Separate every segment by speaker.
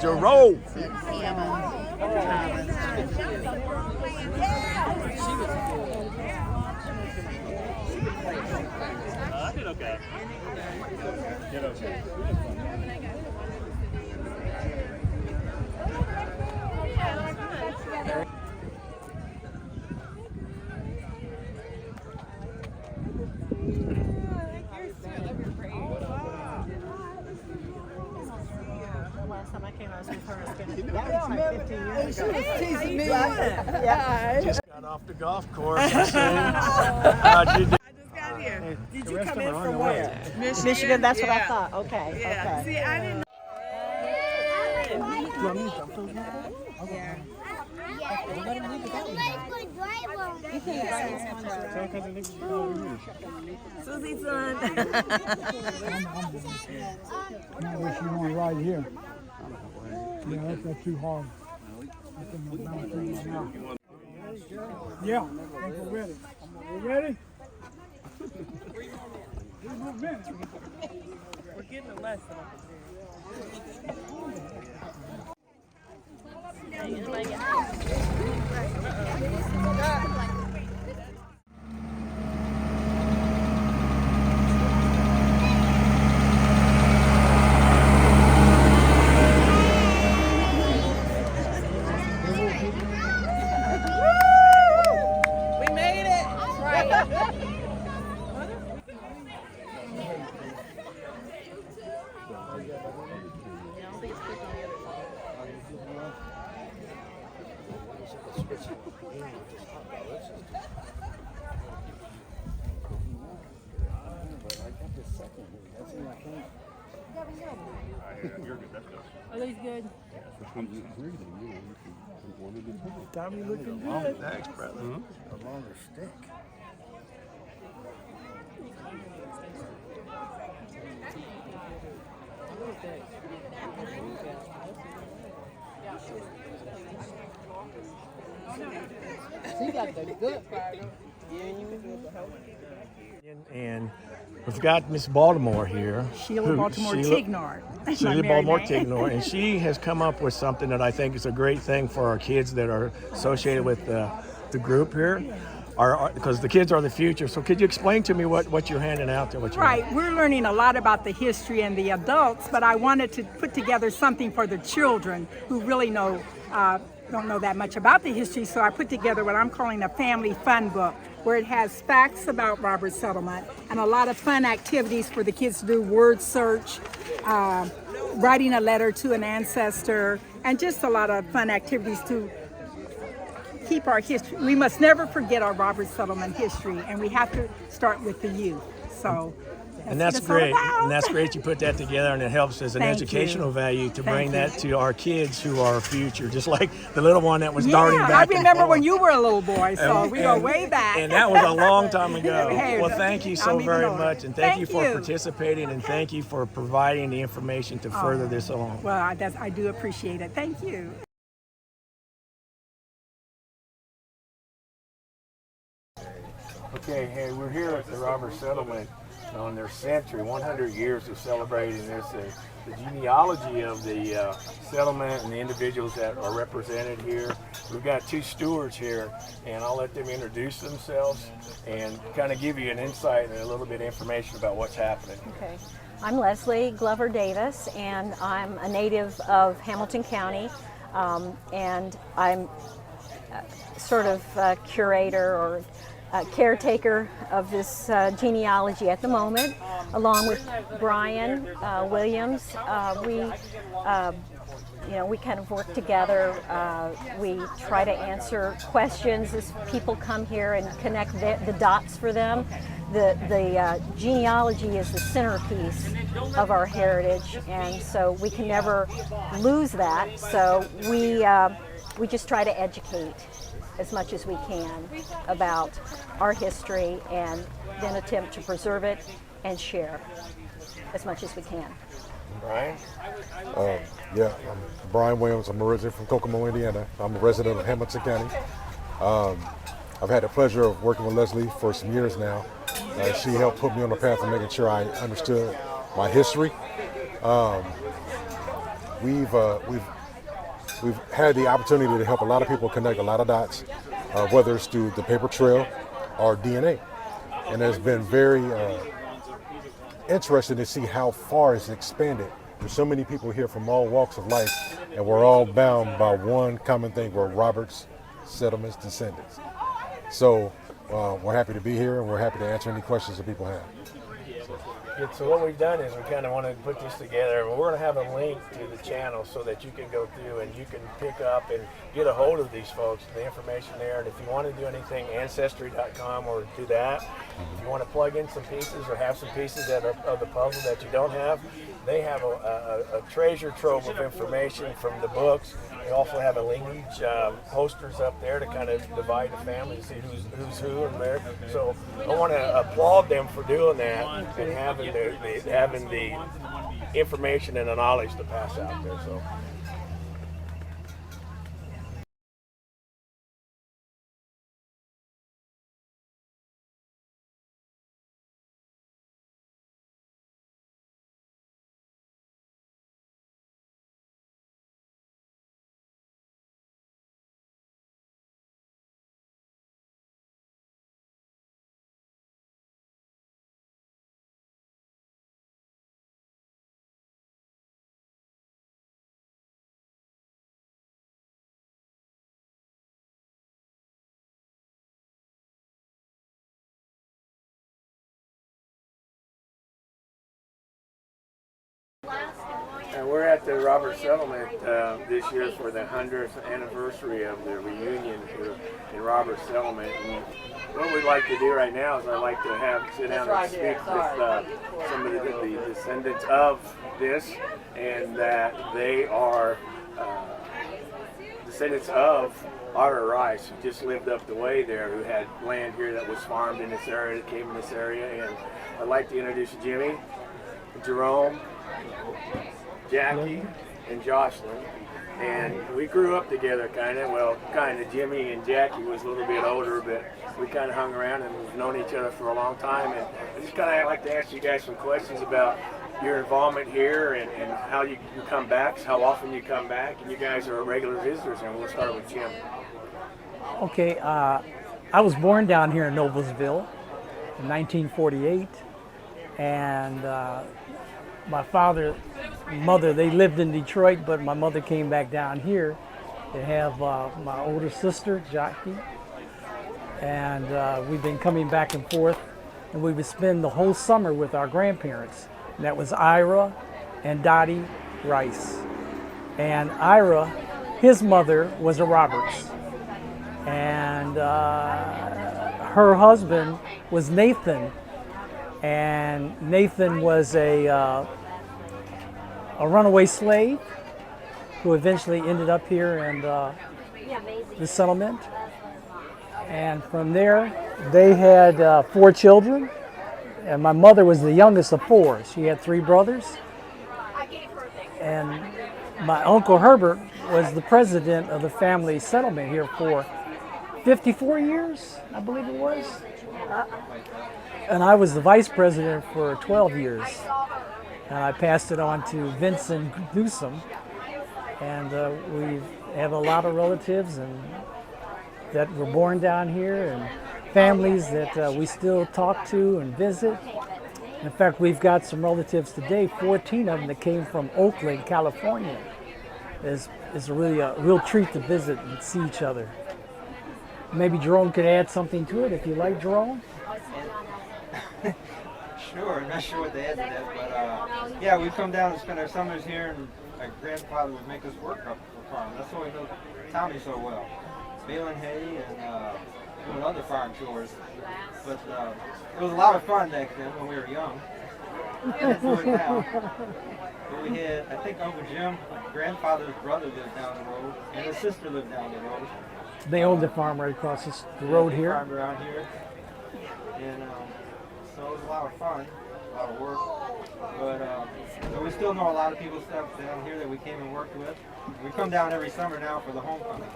Speaker 1: Jerome.
Speaker 2: I did okay. Did okay.
Speaker 3: Last time I came, I was with her. That was like 15 years ago.
Speaker 4: She was teasing me.
Speaker 3: Yeah.
Speaker 1: Just got off the golf course. How'd you do?
Speaker 4: I just got here. Did you come in from where?
Speaker 3: Michigan, that's what I thought. Okay.
Speaker 4: Yeah.
Speaker 3: Okay.
Speaker 4: See, I didn't know. Susie's son.
Speaker 5: Not unless you want to ride here. Yeah, that's not too hard. Yeah, I think we're ready. We ready?
Speaker 4: We're getting a lesson. We made it. Right.
Speaker 3: Are these good?
Speaker 5: Tommy looking good.
Speaker 1: Thanks, brother.
Speaker 5: A longer stick.
Speaker 3: She got the good part.
Speaker 1: And we've got Miss Baltimore here.
Speaker 3: Sheila Baltimore Tignard.
Speaker 1: Sheila Baltimore Tignard. And she has come up with something that I think is a great thing for our kids that are associated with the group here. Because the kids are the future. So could you explain to me what you're handing out there?
Speaker 6: Right, we're learning a lot about the history and the adults, but I wanted to put together something for the children who really don't know that much about the history. So I put together what I'm calling a family fun book, where it has facts about Robert Settlement and a lot of fun activities for the kids to do, word search, writing a letter to an ancestor, and just a lot of fun activities to keep our history. We must never forget our Robert Settlement history, and we have to start with the youth. So
Speaker 1: that's great. And that's great you put that together, and it helps as an educational value to bring that to our kids who are our future, just like the little one that was darting back.
Speaker 6: I remember when you were a little boy, so we go way back.
Speaker 1: And that was a long time ago.
Speaker 6: Hey,
Speaker 1: well, thank you so very much, and thank you for
Speaker 6: you.
Speaker 1: participating, and thank you for providing the information to further this along.
Speaker 6: Well, I do appreciate it. Thank you.
Speaker 1: Okay, hey, we're here at the Robert Settlement on their century, 100 years of celebrating this, the genealogy of the settlement and the individuals that are represented here. We've got two stewards here, and I'll let them introduce themselves and kind of give you an insight and a little bit of information about what's happening.
Speaker 7: Okay. I'm Leslie Glover Davis, and I'm a native of Hamilton County, and I'm sort of curator or caretaker of this genealogy at the moment, along with Brian Williams. We kind of work together. We try to answer questions as people come here and connect the dots for them. The genealogy is the centerpiece of our heritage, and so we can never lose that. So we just try to educate as much as we can about our history, and then attempt to preserve it and share as much as we can.
Speaker 1: Brian?
Speaker 8: Yeah, I'm Brian Williams. I'm originally from Kokomo, Indiana. I'm a resident of Hamilton County. I've had the pleasure of working with Leslie for some years now. She helped put me on the path of making sure I understood my history. we've had the opportunity to help a lot of people connect a lot of dots, whether it's through the paper trail or DNA. And it's been very interesting to see how far it's expanded. There's so many people here from all walks of life, and we're all bound by one common thing: we're Roberts Settlement's descendants. So we're happy to be here, and we're happy to answer any questions that people have.
Speaker 1: So what we've done is we kind of wanted to put this together. We're going to have a link to the channel so that you can go through and you can pick up and get a hold of these folks, the information there. And if you want to do anything, Ancestry.com or do that. If you want to plug in some pieces or have some pieces of the puzzle that you don't have, they have a treasure trove of information from the books. They also have a lineage posters up there to kind of divide the family to see who's who and where. So I want to applaud them for doing that and having the information and the knowledge to pass out there. So. And we're at the Robert Settlement this year for the 100th anniversary of the reunion here in Robert Settlement. And what we'd like to do right now is I'd like to sit down and speak with some of the descendants of this, and that they are descendants of Otter Rice, who just lived up the way there, who had land here that was farmed in this area, that came in this area. And I'd like to introduce Jimmy, Jerome, Jackie, and Jocelyn. And we grew up together Jimmy and Jackie was a little bit older, but we kind of hung around and we've known each other for a long time. And I just kind of like to ask you guys some questions about your involvement here and how you come back, how often you come back. And you guys are regular visitors, and we'll start with Jim.
Speaker 9: Okay, I was born down here in Noblesville in 1948, and my father, mother, they lived in Detroit, but my mother came back down here to have my older sister, Jackie, and we've been coming back and forth, and we would spend the whole summer with our grandparents, and that was Ira and Dottie Rice. And Ira, his mother was a Roberts, and her husband was Nathan, and Nathan was a runaway slave who eventually ended up here in the settlement. And from there, they had 4 children, and my mother was the youngest of 4. She had 3 brothers, and my Uncle Herbert was the president of the family settlement here for 54 years, I believe it was. And I was the vice president for 12 years. And I passed it on to Vincent Newsom. And we have a lot of relatives that were born down here, and families that we still talk to and visit. In fact, we've got some relatives today, 14 of them that came from Oakland, California. It's really a real treat to visit and see each other. Maybe Jerome could add something to it if you like, Jerome.
Speaker 10: Sure, I'm not sure what to add to that, but yeah, we come down and spend our summers here, and my grandfather would make us work up the farm. That's why we know Tommy so well. Baling hay and doing other farm chores. But it was a lot of fun back then when we were young. Can't do it now. But we had, I think Uncle Jim, my grandfather's brother lived down the road, and his sister lived down the road.
Speaker 9: They owned the farm right across the road here.
Speaker 10: Farmed around here. And so it was a lot of fun, a lot of work. But so we still know a lot of people's stuff down here that we came and worked with. We come down every summer now for the homecoming.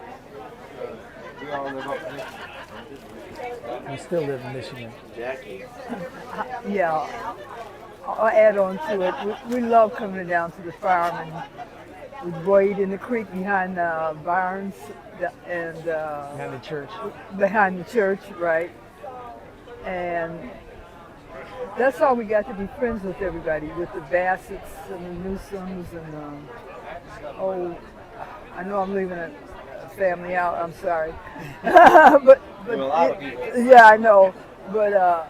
Speaker 10: We all live up in Michigan.
Speaker 9: We still live in Michigan.
Speaker 1: Jackie?
Speaker 11: Yeah, I'll add on to it. We love coming down to the farm and We wade in the creek behind barns and
Speaker 9: Behind the church.
Speaker 11: behind the church, right? And that's how we got to be friends with everybody, with the Bassett's and the Newsoms and I know I'm leaving a family out. I'm sorry, but
Speaker 10: a lot of people.
Speaker 11: yeah, I know, but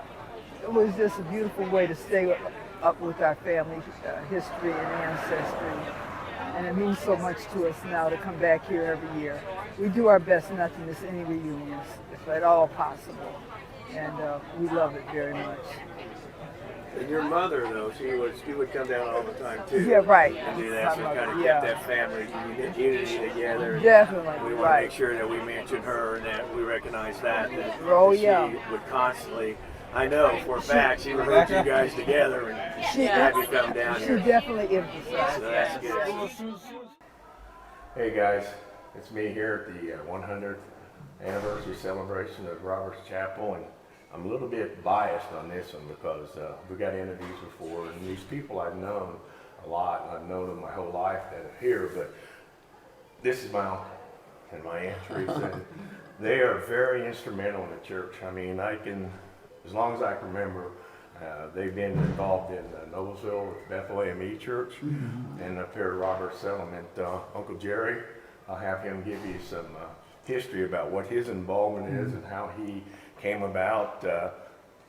Speaker 11: it was just a beautiful way to stay up with our family history and ancestry, and it means so much to us now to come back here every year. We do our best not to miss any reunions, if at all possible, and we love it very much.
Speaker 1: And your mother, though, she would come down all the time too.
Speaker 11: Yeah, right.
Speaker 1: And do that, so
Speaker 11: My
Speaker 1: kind
Speaker 11: mother,
Speaker 1: of
Speaker 11: yeah.
Speaker 1: kept that family unity together.
Speaker 11: Definitely,
Speaker 1: We want to make sure that we mention her and that we recognize that
Speaker 11: Oh,
Speaker 1: she
Speaker 11: yeah.
Speaker 1: would constantly. I know for a fact she would put you guys together and have you come down
Speaker 11: She
Speaker 1: here.
Speaker 11: definitely emphasized
Speaker 1: So that's good. Hey guys, it's me here at the 100th anniversary celebration of Roberts Chapel, and I'm a little bit biased on this one because we got interviews before, and these people I've known a lot, and I've known them my whole life that are here, but this is my uncle and my Aunt Teresa, and they are very instrumental in the church. I mean, as long as I can remember, they've been involved in Noblesville with Bethel AME Church, and up here at Roberts Settlement. Uncle Jerry, I'll have him give you some history about what his involvement is and how he came about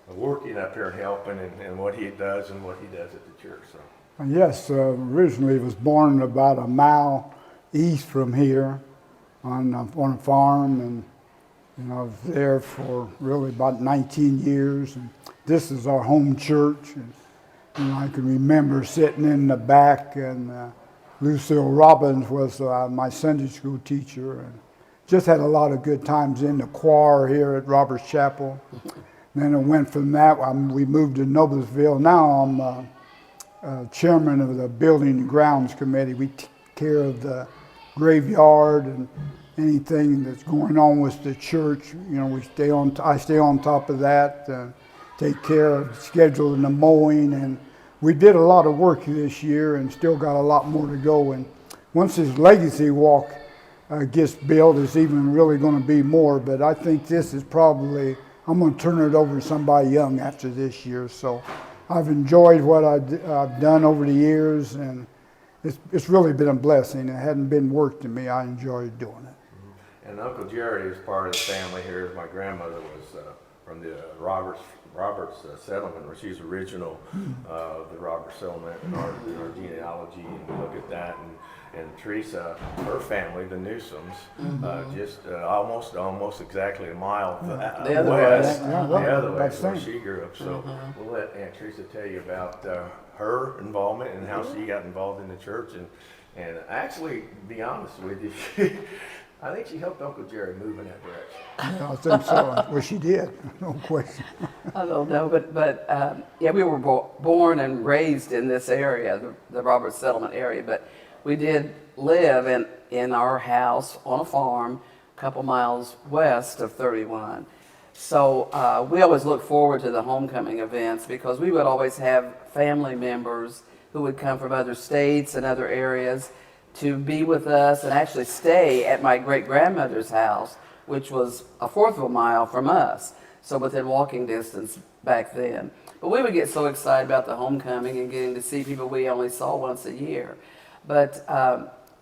Speaker 1: working up here and helping, and what he does and what he does at the church. So.
Speaker 5: Yes, originally was born about a mile east from here on a farm, and I was there for really about 19 years. And this is our home church, and I can remember sitting in the back, and Lucille Robbins was my Sunday school teacher, and just had a lot of good times in the choir here at Roberts Chapel. Then it went from that, we moved to Noblesville. Now I'm chairman of the Building and Grounds Committee. We take care of the graveyard and anything that's going on with the church. I stay on top of that, take care of scheduling the mowing, and we did a lot of work this year and still got a lot more to go. And once this legacy walk gets built, it's even really going to be more, but I think this is probably, I'm going to turn it over to somebody young after this year. So I've enjoyed what I've done over the years, and it's really been a blessing. It hadn't been work to me. I enjoyed doing it.
Speaker 1: And Uncle Jerry is part of the family here. My grandmother was from the Roberts settlement, where she's original the Roberts settlement in our genealogy, and we look at that. And Teresa, her family, the Newsoms, just almost exactly a mile
Speaker 5: The other
Speaker 1: west,
Speaker 5: way.
Speaker 1: the other way,
Speaker 5: That's
Speaker 1: where
Speaker 5: right.
Speaker 1: she grew up. So we'll let Aunt Teresa tell you about her involvement and how she got involved in the church. And actually, to be honest with you, I think she helped Uncle Jerry move in that direction.
Speaker 5: I think so. Well, she did, no question.
Speaker 12: I don't know, but yeah, we were born and raised in this area, the Roberts Settlement area, but we did live in our house on a farm a couple miles west of 31. So we always look forward to the homecoming events because we would always have family members who would come from other states and other areas to be with us and actually stay at my great-grandmother's house, which was a fourth of a mile from us, so within walking distance back then. But we would get so excited about the homecoming and getting to see people we only saw once a year. But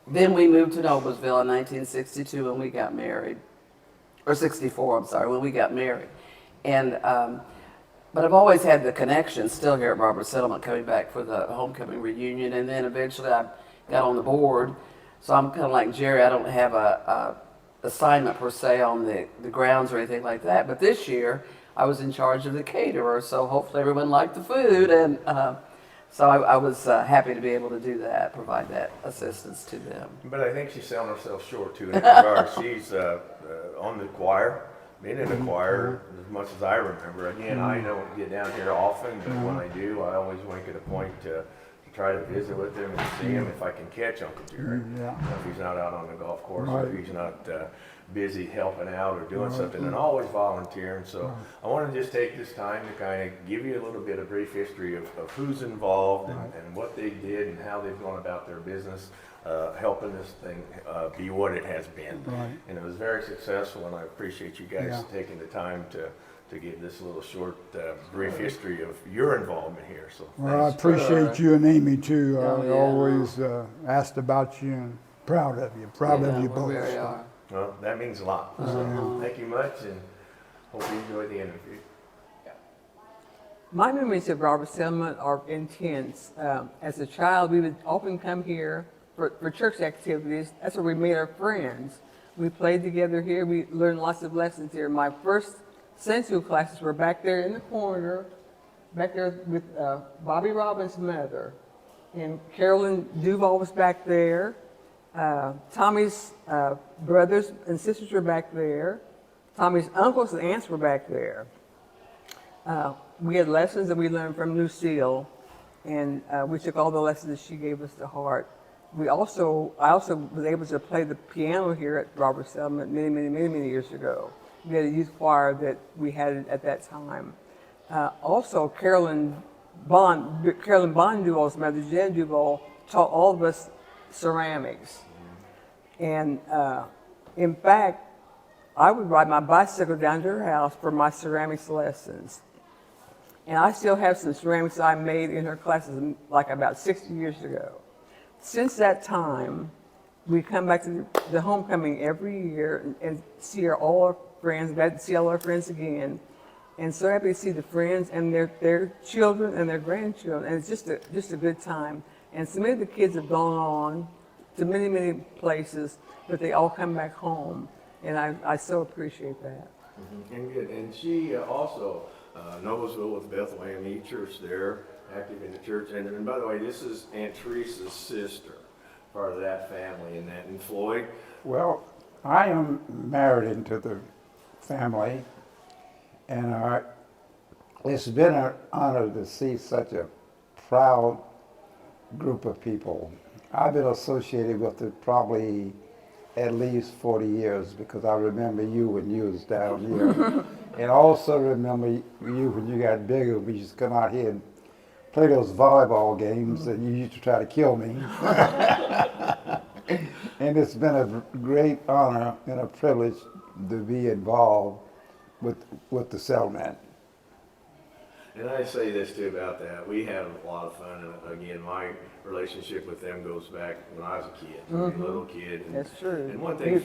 Speaker 12: then we moved to Noblesville in 1962 when we got married, or 64, I'm sorry, when we got married. And but I've always had the connection still here at Roberts Settlement, coming back for the homecoming reunion, and then eventually I got on the board. So I'm kind of like Jerry, I don't have a assignment per se on the grounds or anything like that. But this year I was in charge of the caterer, so hopefully everyone liked the food, and so I was happy to be able to do that, provide that assistance to them.
Speaker 1: But I think she's selling herself short too in that regard. She's on the choir, been in the choir as much as I remember. Again, I don't get down here often, but when I do, I always make it a point to try to visit with him and see him if I can catch Uncle Jerry. If he's not out on the golf course, or if he's not busy helping out or doing something, and always volunteering. So I want to just take this time to kind of give you a little bit of brief history of who's involved and what they did and how they've gone about their business, helping this thing be what it has been. And it was very successful, and I appreciate you guys taking the time to give this little short, brief history of your involvement here. So
Speaker 5: well, I appreciate you and Amy too. I always asked about you and proud of you both.
Speaker 12: We really are.
Speaker 1: Well, that means a lot. So thank you much, and hope you enjoy the interview.
Speaker 13: My memories of Robert Settlement are intense. As a child, we would often come here for church activities. That's where we made our friends. We played together here. We learned lots of lessons here. My first Sunday school classes were back there in the corner, back there with Bobby Robbins' mother. And Carolyn Duval was back there. Tommy's brothers and sisters were back there. Tommy's uncles and aunts were back there. We had lessons that we learned from Lucille, and we took all the lessons that she gave us to heart. I also was able to play the piano here at Robert Settlement many years ago. We had a youth choir that we had at that time. Also, Carolyn Bond Duval's mother, Jen Duval, taught all of us ceramics. And in fact, I would ride my bicycle down to her house for my ceramics lessons. And I still have some ceramics I made in her classes like about 60 years ago. Since that time, we come back to the homecoming every year and see all our friends, glad to see all our friends again. And so happy to see the friends and their children and their grandchildren. And it's just a good time. And so many of the kids have gone on to many places, but they all come back home. And I so appreciate that.
Speaker 1: And good. And she also, Noblesville with Bethlehem E Church there, active in the church. And by the way, this is Aunt Teresa's sister, part of that family. And Floyd?
Speaker 5: Well, I am married into the family, and it's been an honor to see such a proud group of people. I've been associated with it probably at least 40 years, because I remember you when you was down here. And also remember you when you got bigger. We used to come out here and play those volleyball games, and you used to try to kill me. And it's been a great honor and a privilege to be involved with the settlement.
Speaker 1: And I say this too about that. We had a lot of fun. And again, my relationship with them goes back when I was a kid, a little kid. And,
Speaker 13: that's true.
Speaker 1: And one thing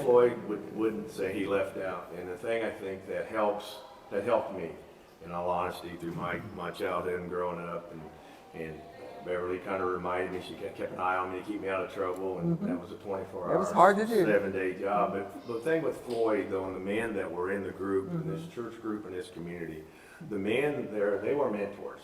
Speaker 1: Floyd wouldn't say he left out, and the thing I think that helped me, in all honesty, through my childhood and growing up, and Beverly kind of reminded me, she kept an eye on me to keep me out of trouble, and that was a 24-hour,
Speaker 13: it was hard to do.
Speaker 1: 7-day job. But the thing with Floyd, though, and the men that were in the group, in this church group, in this community, the men there, they were mentors.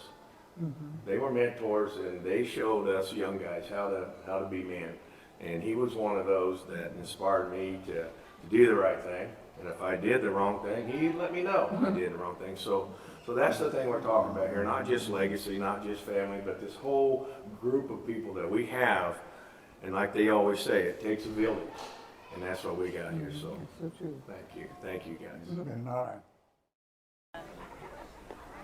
Speaker 1: They were mentors, and they showed us young guys how to be men. And he was one of those that inspired me to do the right thing. And if I did the wrong thing, he'd let me know I did the wrong thing. So that's the thing we're talking about here, not just legacy, not just family, but this whole group of people that we have. And like they always say, it takes a village. And that's what we got here. So thank you guys.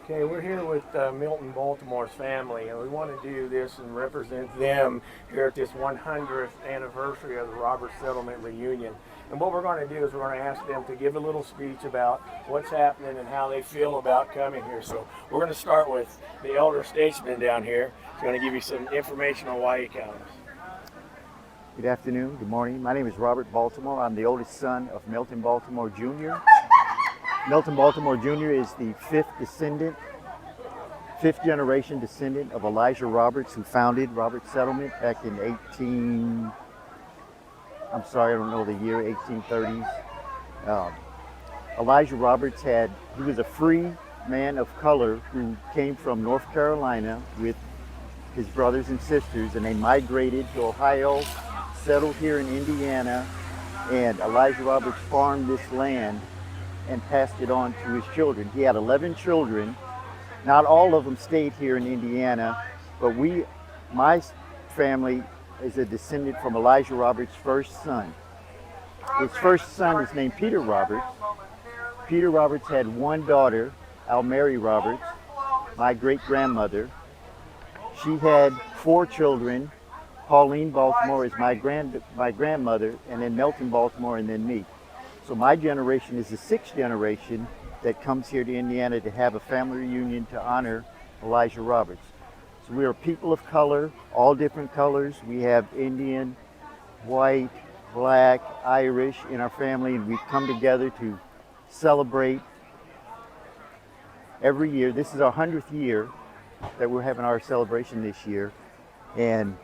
Speaker 1: Okay, we're here with Milton Baltimore's family, and we want to do this and represent them here at this 100th anniversary of the Robert Settlement reunion. And what we're going to do is we're going to ask them to give a little speech about what's happening and how they feel about coming here. So we're going to start with the elder statesman down here. He's going to give you some information on why he comes.
Speaker 14: Good afternoon, good morning. My name is Robert Baltimore. I'm the oldest son of Milton Baltimore Jr. Milton Baltimore Jr. is the fifth generation descendant of Elijah Roberts, who founded Robert Settlement back in I don't know the year, 1830s. Elijah Roberts he was a free man of color who came from North Carolina with his brothers and sisters, and they migrated to Ohio, settled here in Indiana, and Elijah Roberts farmed this land and passed it on to his children. He had 11 children. Not all of them stayed here in Indiana, but my family is a descendant from Elijah Roberts' first son. His first son is named Peter Roberts. Peter Roberts had one daughter, Almary Roberts, my great-grandmother. She had 4 children. Pauline Baltimore is my grandmother, and then Melton Baltimore, and then me. So my generation is the 6th generation that comes here to Indiana to have a family reunion to honor Elijah Roberts. So we are people of color, all different colors. We have Indian, white, black, Irish in our family, and we come together to celebrate every year. This is our 100th year that we're having our celebration this year, and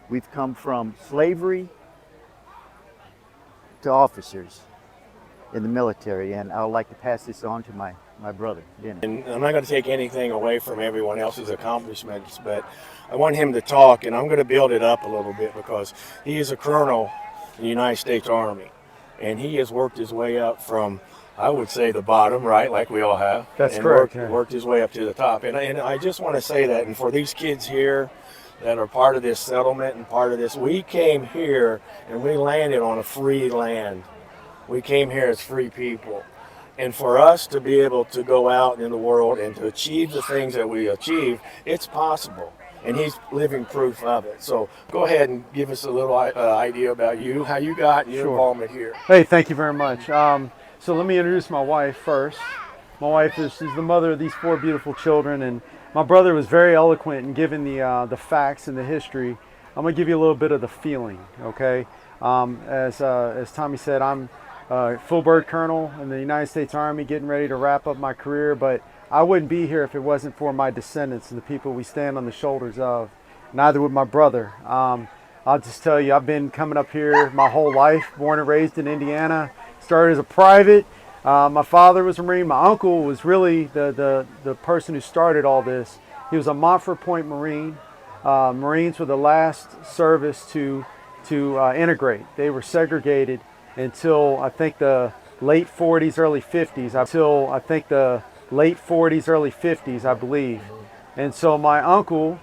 Speaker 14: we've come from slavery to officers in the military, and I would like to pass this on to my brother, Dennis.
Speaker 1: And I'm not going to take anything away from everyone else's accomplishments, but I want him to talk, and I'm going to build it up a little bit because he is a colonel in the United States Army, and he has worked his way up from, I would say, the bottom, right, like we all have.
Speaker 15: That's
Speaker 1: and
Speaker 15: correct.
Speaker 1: Worked his way up to the top. And I just want to say that, and for these kids here that are part of this settlement and part of this, we came here and we landed on a free land. We came here as free people. And for us to be able to go out in the world and to achieve the things that we achieve, it's possible. And he's living proof of it. So go ahead and give us a little idea about you, how you got your involvement here.
Speaker 15: Hey, thank you very much. So let me introduce my wife first. My wife is she's the mother of these 4 beautiful children, and my brother was very eloquent in giving the facts and the history. I'm gonna give you a little bit of the feeling, okay? As Tommy said, I'm full bird colonel in the United States Army, getting ready to wrap up my career, but I wouldn't be here if it wasn't for my descendants and the people we stand on the shoulders of. Neither would my brother. I'll just tell you, I've been coming up here my whole life, born and raised in Indiana. Started as a private. My father was a Marine. My uncle was really the person who started all this. He was a Montford Point Marine. Marines were the last service to integrate. They were segregated until I think the late 40s, early 50s. I believe. And so my uncle,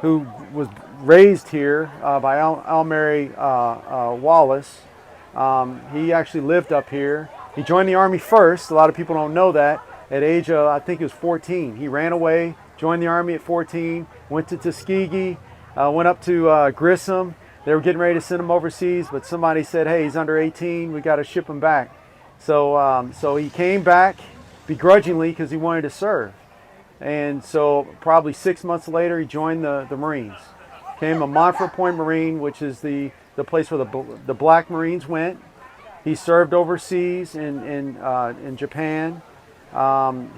Speaker 15: who was raised here by Almary Wallace, he actually lived up here. He joined the Army first. A lot of people don't know that. At age of, I think it was 14, he ran away, joined the Army at 14, went to Tuskegee, went up to Grissom. They were getting ready to send him overseas, but somebody said, hey, he's under 18, we got to ship him back. So he came back begrudgingly because he wanted to serve. And so probably 6 months later, he joined the Marines. Became a Montford Point Marine, which is the place where the Black Marines went. He served overseas in Japan.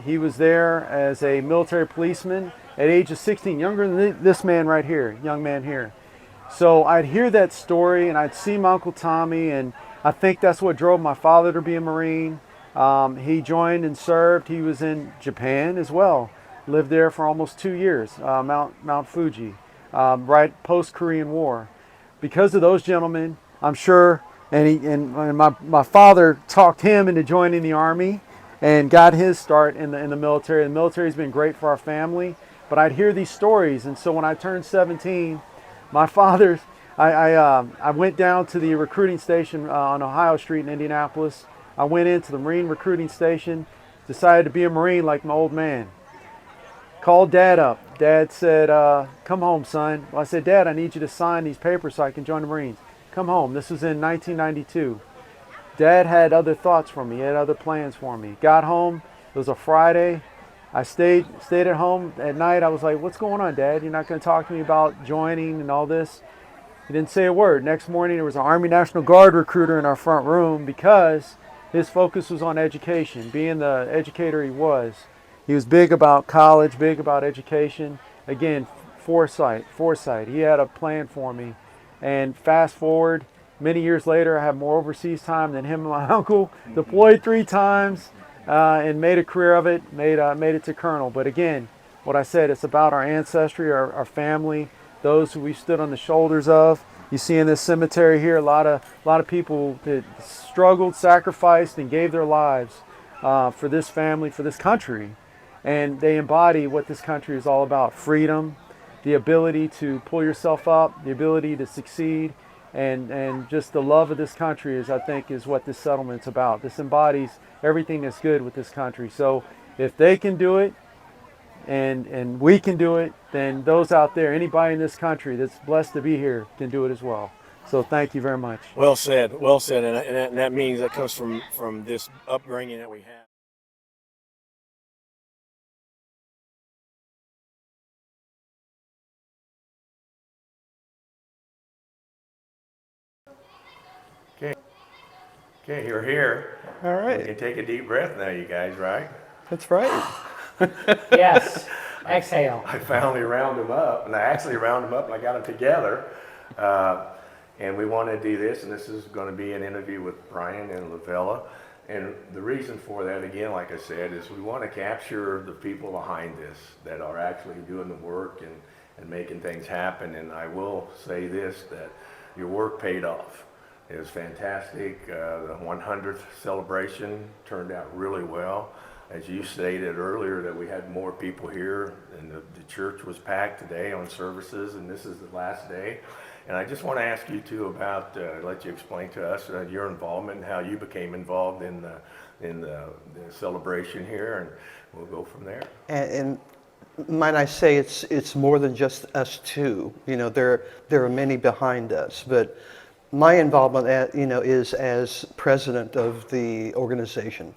Speaker 15: He was there as a military policeman at age of 16, younger than this man right here, young man here. So I'd hear that story and I'd see my Uncle Tommy, and I think that's what drove my father to be a Marine. He joined and served. He was in Japan as well. Lived there for almost 2 years, Mount Fuji, right post-Korean War. Because of those gentlemen, I'm sure, and my father talked him into joining the Army and got his start in the military. The military's been great for our family, but I'd hear these stories, and so when I turned 17, my father, I went down to the recruiting station on Ohio Street in Indianapolis. I went into the Marine recruiting station, decided to be a Marine like my old man. Called Dad up. Dad said, come home, son. Well, I said, Dad, I need you to sign these papers so I can join the Marines. Come home. This was in 1992. Dad had other thoughts for me. He had other plans for me. Got home. It was a Friday. I stayed at home at night. I was like, what's going on, Dad? You're not going to talk to me about joining and all this? He didn't say a word. Next morning, there was an Army National Guard recruiter in our front room because his focus was on education. Being the educator he was big about college, big about education. Again, foresight. He had a plan for me. And fast forward, many years later, I have more overseas time than him and my uncle. Deployed 3 times and made a career of it, made it to colonel. But again, what I said, it's about our ancestry, our family, those who we stood on the shoulders of. You see in this cemetery here, a lot of people that struggled, sacrificed, and gave their lives for this family, for this country. And they embody what this country is all about: freedom, the ability to pull yourself up, the ability to succeed. and just the love of this country is, I think, is what this settlement's about. This embodies everything that's good with this country. So if they can do it, and we can do it, then those out there, anybody in this country that's blessed to be here, can do it as well. So thank you very much.
Speaker 1: Well said, and that means that comes from this upbringing that we have. Okay, you're here.
Speaker 16: All right.
Speaker 1: You can take a deep breath now, you guys, right?
Speaker 16: That's right.
Speaker 9: Yes. Exhale.
Speaker 1: I finally round them up, and I actually round them up, and I got them together. And we want to do this, and this is going to be an interview with Brian and Lavella. And the reason for that, again, like I said, is we want to capture the people behind this that are actually doing the work and making things happen. And I will say this, that your work paid off. It was fantastic. The 100th celebration turned out really well. As you stated earlier, that we had more people here, and the church was packed today on services, and this is the last day. And I just want to ask you too about, let you explain to us your involvement and how you became involved in the celebration here, and we'll go from there.
Speaker 16: And might I say, it's more than just us two. You know, there are many behind us, but my involvement, is as president of the organization,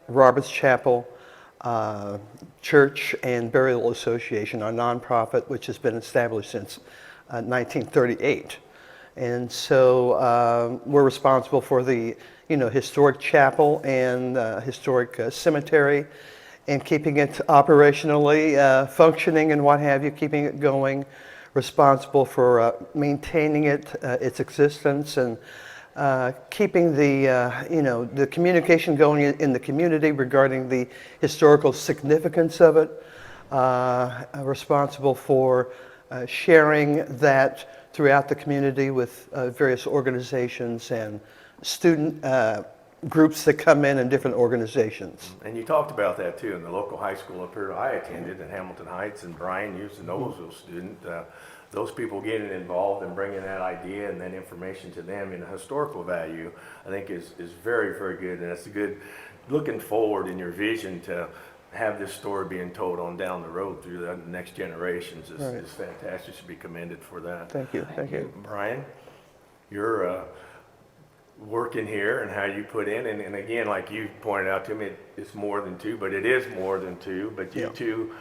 Speaker 16: Roberts Chapel Church and Burial Association, our nonprofit, which has been established since 1938. And so we're responsible for the, historic chapel and historic cemetery, and keeping it operationally functioning and what have you, keeping it going. Responsible for maintaining its existence, and keeping the communication going in the community regarding the historical significance of it. Responsible for sharing that throughout the community with various organizations and student groups that come in different organizations.
Speaker 1: And you talked about that too in the local high school up here I attended in Hamilton Heights, and Brian used a Noblesville student. Those people getting involved and bringing that idea and then information to them in a historical value, I think is very, very good. And it's a good, looking forward in your vision to have this story being told on down the road through the next generations is fantastic. Should be commended for that.
Speaker 16: Thank you. Thank you.
Speaker 1: Brian, you're working here and how you put in, and again, like you pointed out to me, it's more than two, but it is more than two, but you two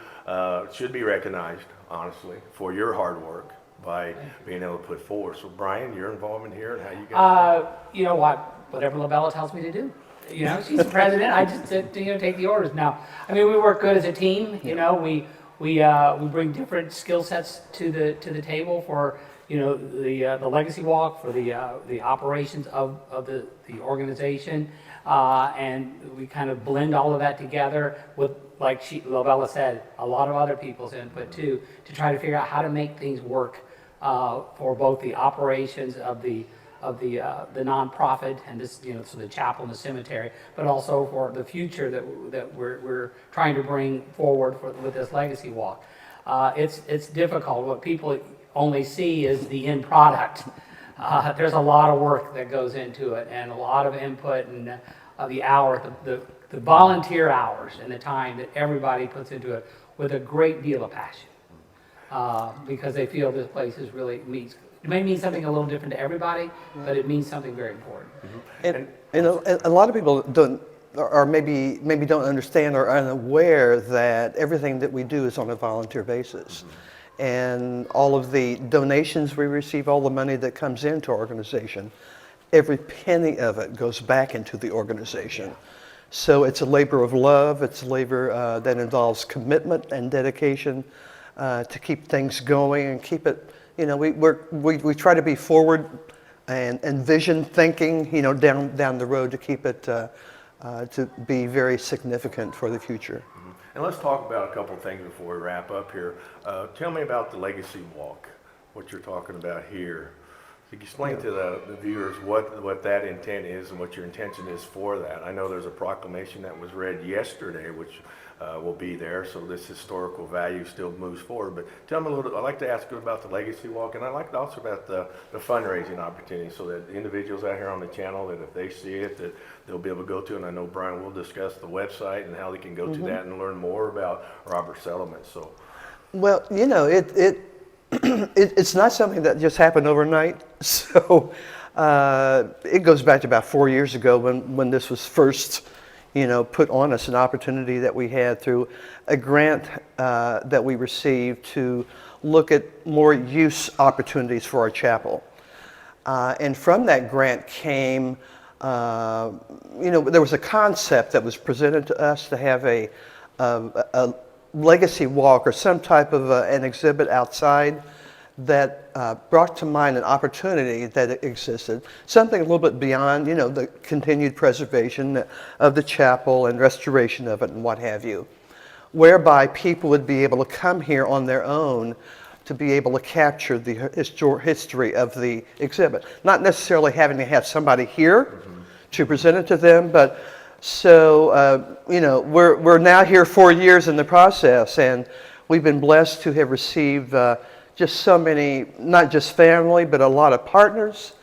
Speaker 1: should be recognized, honestly, for your hard work by being able to put forward. So Brian, your involvement here and how you got
Speaker 9: you know what, whatever Lavella tells me to do. She's the president, I just take the orders. Now, I mean, we work good as a team, we bring different skill sets to the table for the legacy walk, for the operations of the organization, and we kind of blend all of that together with, like Lavella said, a lot of other people's input too, to try to figure out how to make things work for both the operations of the nonprofit and this, so the chapel and the cemetery, but also for the future that we're trying to bring forward with this legacy walk. It's difficult. What people only see is the end product. There's a lot of work that goes into it, and a lot of input, and the hours, the volunteer hours, and the time that everybody puts into it with a great deal of passion, because they feel this place is really means. It may mean something a little different to everybody, but it means something very important.
Speaker 16: And a lot of people don't, or maybe don't understand or are unaware that everything that we do is on a volunteer basis. And all of the donations we receive, all the money that comes into our organization, every penny of it goes back into the organization. So it's a labor of love. It's a labor that involves commitment and dedication to keep things going and keep it. We try to be forward and vision thinking, down the road to keep it to be very significant for the future.
Speaker 1: And let's talk about a couple of things before we wrap up here. Tell me about the Legacy Walk, what you're talking about here. Explain to the viewers what that intent is and what your intention is for that. I know there's a proclamation that was read yesterday, which will be there, so this historical value still moves forward. But tell me a little. I'd like to ask you about the Legacy Walk, and I'd like to also about the fundraising opportunity, so that the individuals out here on the channel, that if they see it, that they'll be able to go to. And I know Brian will discuss the website and how they can go to that and learn more about Robert Settlement. So,
Speaker 16: well, you know, it's not something that just happened overnight. So it goes back to about 4 years ago when this was first, you know, put on us, an opportunity that we had through a grant that we received to look at more use opportunities for our chapel. And from that grant came, you know, there was a concept that was presented to us to have a legacy walk or some type of an exhibit outside that brought to mind an opportunity that existed, something a little bit beyond, you know, the continued preservation of the chapel and restoration of it and what have you, whereby people would be able to come here on their own to be able to capture the history of the exhibit. Not necessarily having to have somebody here to present it to them, but so, you know, we're now here 4 years in the process, and we've been blessed to have received just so many, not just family, but a lot of partners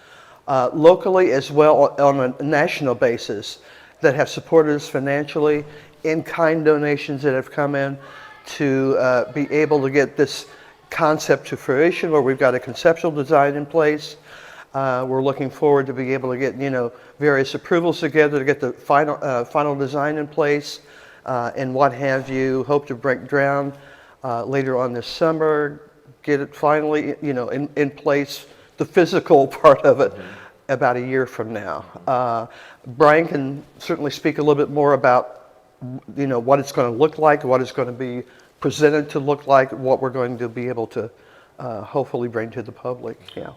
Speaker 16: locally as well on a national basis that have supported us financially, in-kind donations that have come in to be able to get this concept to fruition, where we've got a conceptual design in place. We're looking forward to being able to get, you know, various approvals together to get the final design in place and what have you. Hope to break ground later on this summer, get it finally, you know, in place, the physical part of it, about a year from now. Brian can certainly speak a little bit more about, you know, what it's going to look like, what it's going to be presented to look like, what we're going to be able to hopefully bring to the public. Yeah.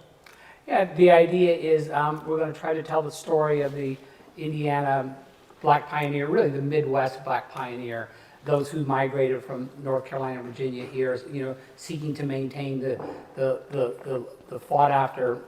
Speaker 9: Yeah, the idea is we're going to try to tell the story of the Indiana Black pioneer, really the Midwest Black pioneer, those who migrated from North Carolina and Virginia here, you know, seeking to maintain the fought after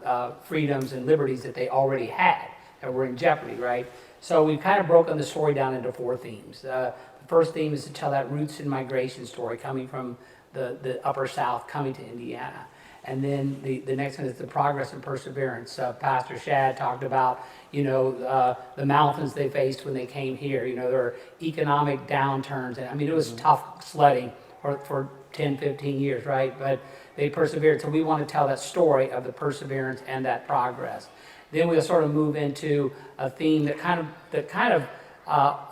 Speaker 9: freedoms and liberties that they already had that were in jeopardy, right? So we've kind of broken the story down into 4 themes. The first theme is to tell that roots and migration story coming from the upper South coming to Indiana. And then the next one is the progress and perseverance. Pastor Shad talked about, you know, the mountains they faced when they came here. You know, there were economic downturns. And I mean, it was tough sledding for 10, 15 years, right? But they persevered. So we want to tell that story of the perseverance and that progress. Then we'll sort of move into a theme that kind of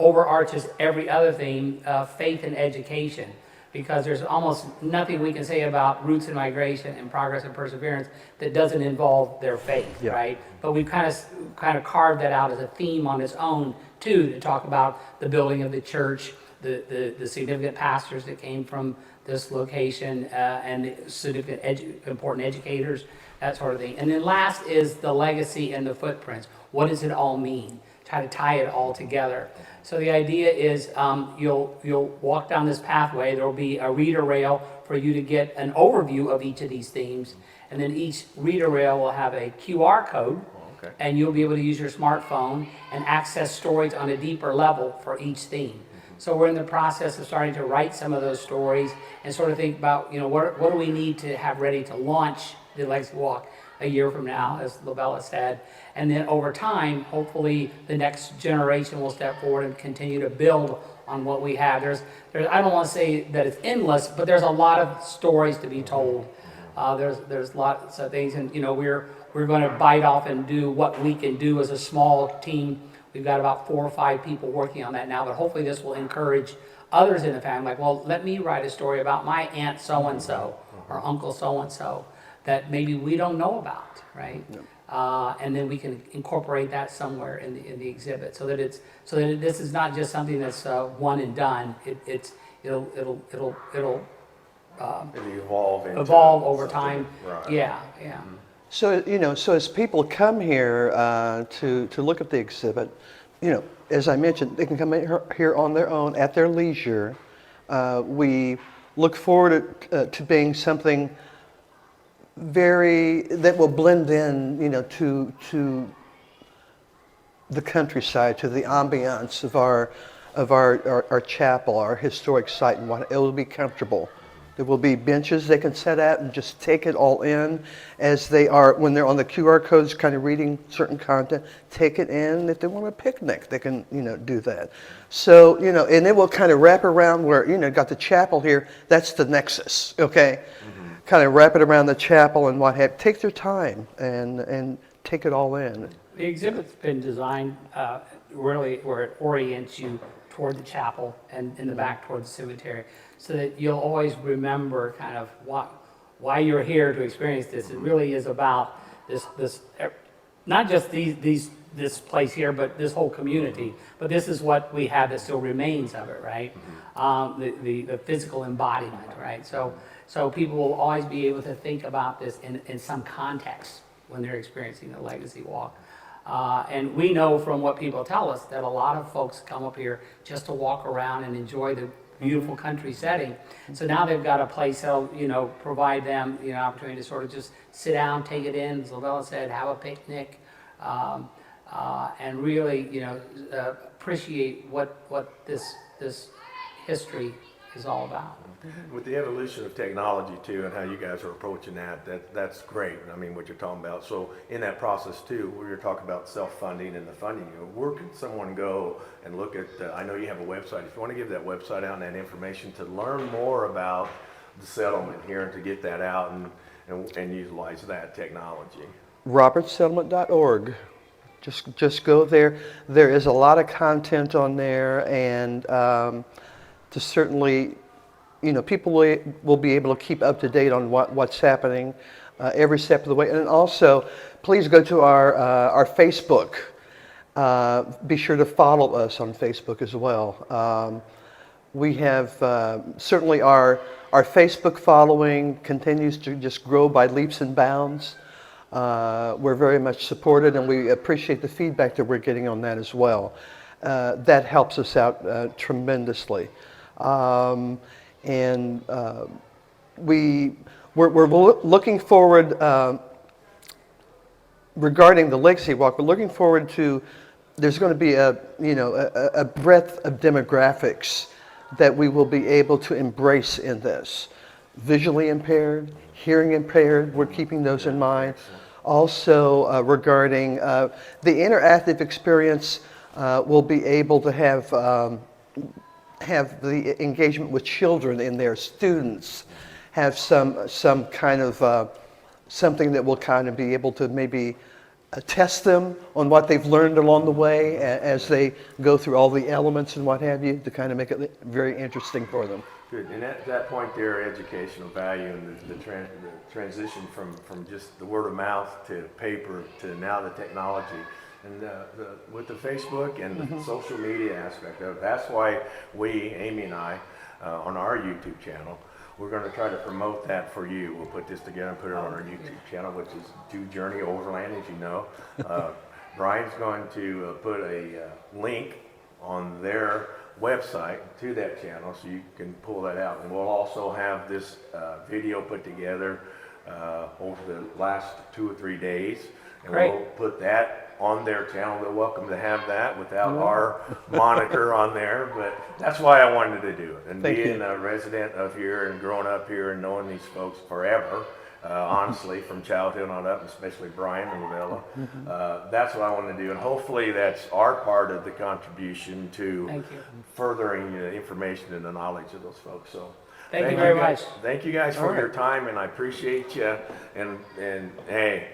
Speaker 9: overarches every other theme, faith and education. Because there's almost nothing we can say about roots and migration and progress and perseverance that doesn't involve their faith, right? But we've kind of carved that out as a theme on its own too, to talk about the building of the church, the significant pastors that came from this location, and the significant important educators, that sort of thing. And then last is the legacy and the footprints. What does it all mean? Try to tie it all together. So the idea is you'll walk down this pathway. There will be a reader rail for you to get an overview of each of these themes. And then each reader rail will have a QR code. Okay. And you'll be able to use your smartphone and access stories on a deeper level for each theme. So we're in the process of starting to write some of those stories and sort of think about, you know, what do we need to have ready to launch the Legacy Walk a year from now, as Lobella said. And then over time, hopefully the next generation will step forward and continue to build on what we have. There's I don't want to say that it's endless, but there's a lot of stories to be told. There's lots of things, and you know, we're going to bite off and do what we can do as a small team. We've got about 4 or 5 people working on that now, but hopefully this will encourage others in the family, like, well, let me write a story about my aunt so-and-so or uncle so-and-so that maybe we don't know about, right? Yep. And then we can incorporate that somewhere in the exhibit, so that this is not just something that's one and done. It'll evolve over time. Right. Yeah.
Speaker 16: So you know, so as people come here to look at the exhibit, you know, as I mentioned, they can come in here on their own at their leisure. We look forward to being something that will blend in, you know, to the countryside, to the ambiance of our chapel, our historic site, and what it will be comfortable. There will be benches they can sit at and just take it all in as they are when they're on the QR codes, kind of reading certain content. Take it in. If they want a picnic, they can, you know, do that. So, you know, and it will kind of wrap around where, you know, got the chapel here. That's the nexus, okay? Kind of wrap it around the chapel and what have. Take their time and take it all in.
Speaker 17: The exhibit's been designed really where it orients you toward the chapel and in the back toward the cemetery, so that you'll always remember kind of why you're here to experience this. It really is about this not just this place here, but this whole community. But this is what we have that still remains of it, right? The physical embodiment, right? So people will always be able to think about this in some context when they're experiencing the Legacy Walk. And we know from what people tell us that a lot of folks come up here just to walk around and enjoy the beautiful country setting. So now they've got a place that'll, you know, provide them, you know, opportunity to sort of just sit down, take it in, as Lavella said, have a picnic, and really, you know, appreciate what this history is all about.
Speaker 1: With the evolution of technology too, and how you guys are approaching that's great. I mean, what you're talking about. So in that process too, where you're talking about self-funding and the funding, you know, where can someone go and look at? I know you have a website. If you want to give that website out and that information to learn more about the settlement here and to get that out and utilize that technology.
Speaker 16: RobertsSettlement.org. Just go there. There is a lot of content on there, and to certainly, you know, people will be able to keep up to date on what's happening every step of the way. And also, please go to our Facebook. Be sure to follow us on Facebook as well. We have certainly our Facebook following continues to just grow by leaps and bounds. We're very much supported, and we appreciate the feedback that we're getting on that as well. That helps us out tremendously. We're looking forward, regarding the Legacy Walk, we're looking forward to, there's going to be a breadth of demographics that we will be able to embrace in this. Visually impaired, hearing impaired, we're keeping those in mind. Also regarding the interactive experience, we'll be able to have the engagement with children in there, students, have some kind of something that will kind of be able to maybe test them on what they've learned along the way as they go through all the elements and what have you, to kind of make it very interesting for them.
Speaker 1: Good, and at that point there, educational value and the transition from just the word of mouth to paper to now the technology. And with the Facebook and the social media aspect of it, that's why we, Amy and I, on our YouTube channel, we're going to try to promote that for you. We'll put this together and put it on our YouTube channel, which is 2JRNY OVERLAND, as you know. Brian's going to put a link on their website to that channel so you can pull that out. And we'll also have this video put together over the last 2 or 3 days. And
Speaker 17: Great.
Speaker 1: We'll put that on their channel. They're welcome to have that without our moniker on there, but that's why I wanted to do it. And being a resident of here and growing up here and knowing these folks forever, honestly, from childhood on up, especially Brian and Lavella, that's what I want to do. And hopefully that's our part of the contribution to furthering the information and the knowledge of those folks. So
Speaker 17: Thank you very much.
Speaker 1: Thank you guys for your time, and I appreciate you. And hey.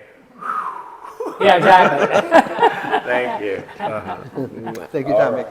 Speaker 17: Yeah, exactly.
Speaker 1: Thank you.
Speaker 16: Thank you, Tommy.